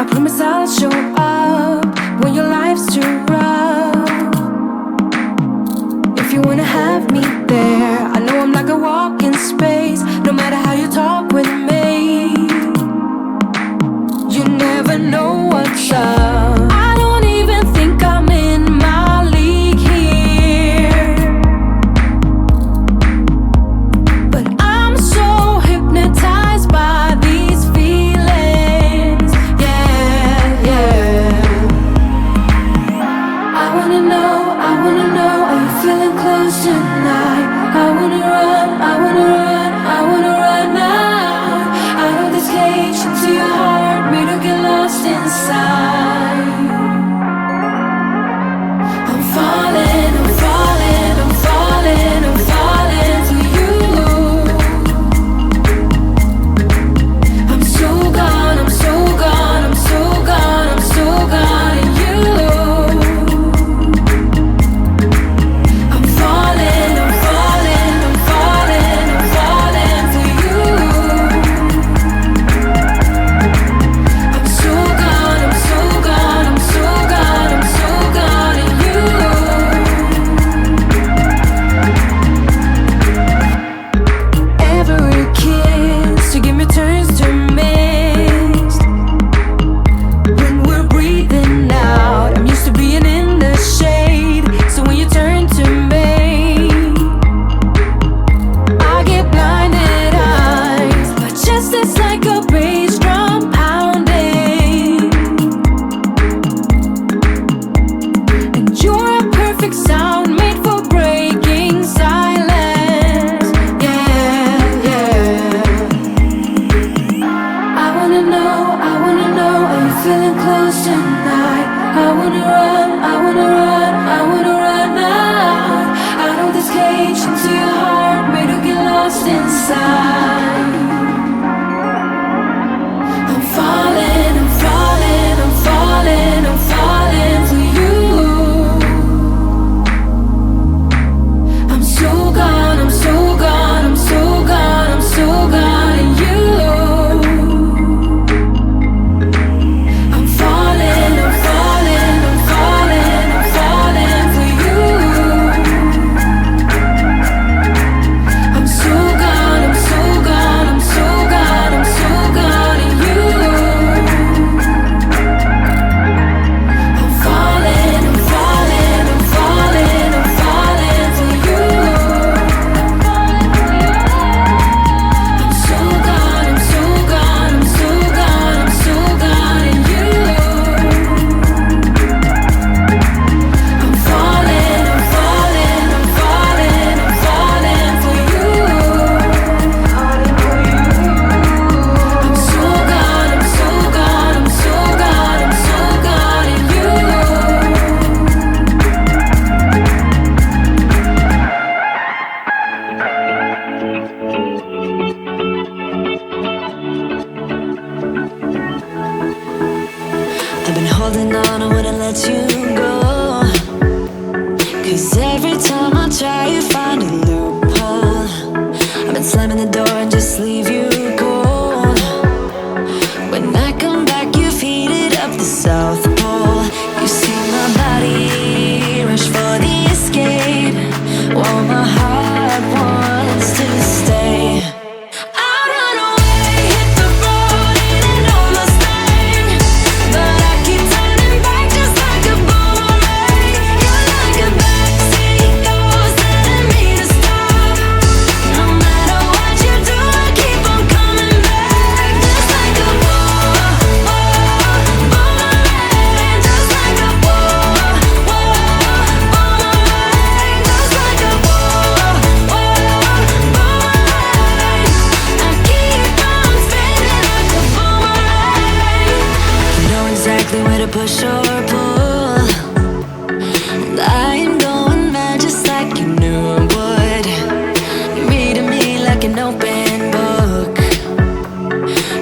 I promise I'll show up when your life's too rough. If you wanna have me there, I know I'm like a walk in space. No matter how you talk with me, you never know what's up. I don't even think I'm in my league here, but I'm so hypnotized by these feelings. Yeah, yeah. I wanna know, are you feeling close tonight? I wanna run, I wanna run, I wanna run now. Out of this cage into your heart, made to get lost inside. I'm falling, I'm falling, I'm falling, I'm falling to you. I'm so gone, I'm so gone, I'm so gone, I'm so gone in you. I'm falling, I'm falling, I'm falling, I'm falling for you. I'm so gone, I'm so gone, I'm so gone, I'm so gone in you. Every kiss you give me turns to mist. When we're breathing out, I'm used to being in the shade. So when you turn to me, I get blinded eyes. My chest is like a bass drum pounding, and you're a perfect sound made for breaking silence. Yeah, yeah. I wanna know, are you feeling close tonight? I wanna run, I wanna run, I wanna run now. Out of this cage into your heart, made to get lost inside. I'm falling, I'm falling, I'm falling, I'm falling to you. I'm so gone, I'm so gone, I'm so gone, I'm so gone in you. I'm falling, I'm falling, I'm falling, I'm falling for you. I'm so gone, I'm so gone, I'm so gone, I'm so gone in you. I'm falling, I'm falling, I'm falling, I'm falling for you. I'm so gone, I'm so gone, I'm so gone, I'm so gone in you. I'm falling, I'm falling, I'm falling, I'm falling for you. I'm so gone, I'm so gone, I'm so gone, I'm so gone in you. I've been holding on, I wouldn't let you go. 'Cause every time I try, you find a loophole. I've been slamming the door and just leave you cold. When I come back, you've heated up the South Pole. You see my body rush for the escape, while my heart wants to stay. I run away, hit the road, and I know my stain, but I keep turning back just like a boomerang. You're like a backseat ghost telling me to stop. No matter what you do, I keep on coming back. Just like a boomerang, just like a boomerang, just like a boomerang. I keep on spinning like a boomerang. You know exactly where to push or pull, and I am going mad just like you knew I would. You're reading me like an open book.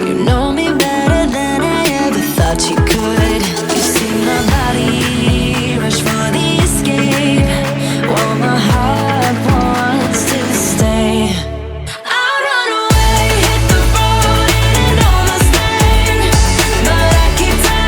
You know me better than I ever thought you could. You see my body rush for the escape, while my heart wants to stay. I run away, hit the road, and I know my stain, but I keep turning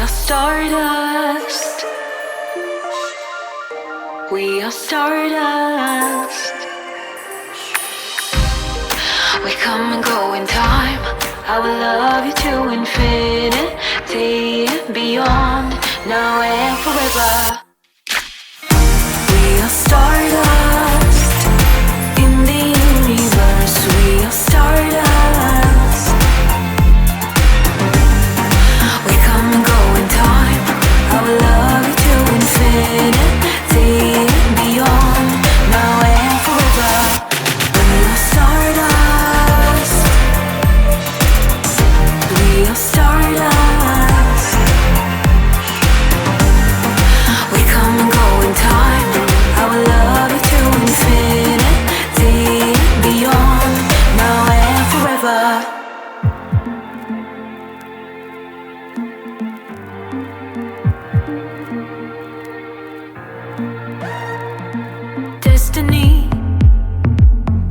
are stardust. We are stardust. We come and go in time. I will love you to infinity and beyond, now and forever. We are stardust in the universe. We are stardust. We come and go in time. I will love you to infinity and beyond, now and forever. We are stardust. We are stardust. We come and go in time. I will love you to infinity and beyond, now and forever. Destiny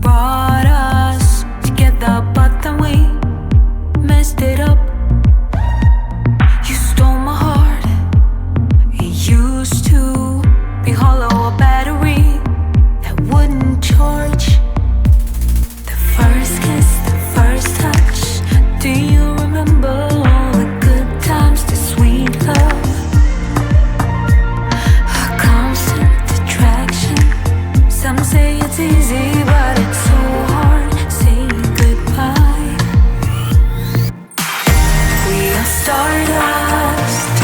brought us together, but then we messed it up. You stole my heart. It used to be hollow, a battery that wouldn't charge. The first kiss, the first touch. Do you remember all the good times, the sweet love? A constant attraction. Some say it's easy, but it's so hard saying goodbye. We are stardust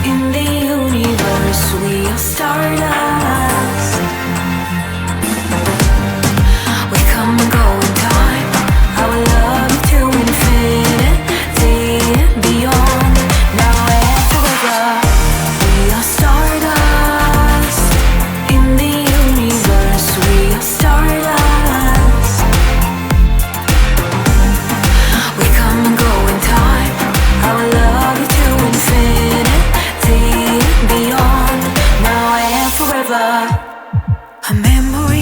in the universe. We are stardust. We come and go in time. I will love you to infinity and beyond, now and forever. We are stardust in the universe. We are stardust. We come and go in time. I will love you to infinity and beyond, now and forever. A memory